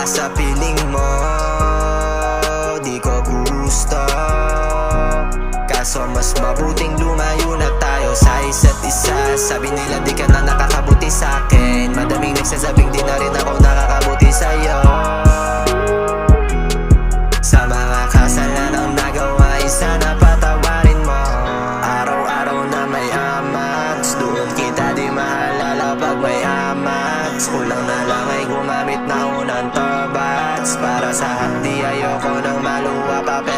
sa piling mo, di ko gusto. Kaso mas mabuting lumayo na tayo sa isa't isa. Sabi nila di ka na nakakabuti sa'kin, madaming nagsasabing di na rin ako nakakabuti sa'yo. Sa mga kasalanang nagawa, sana patawarin mo. Araw-araw na may amats, doon kita di maalala pag may amats. Kulang na lang ay gumamit na unang tobats. Para sa hapdi ayoko nang maluwa pa.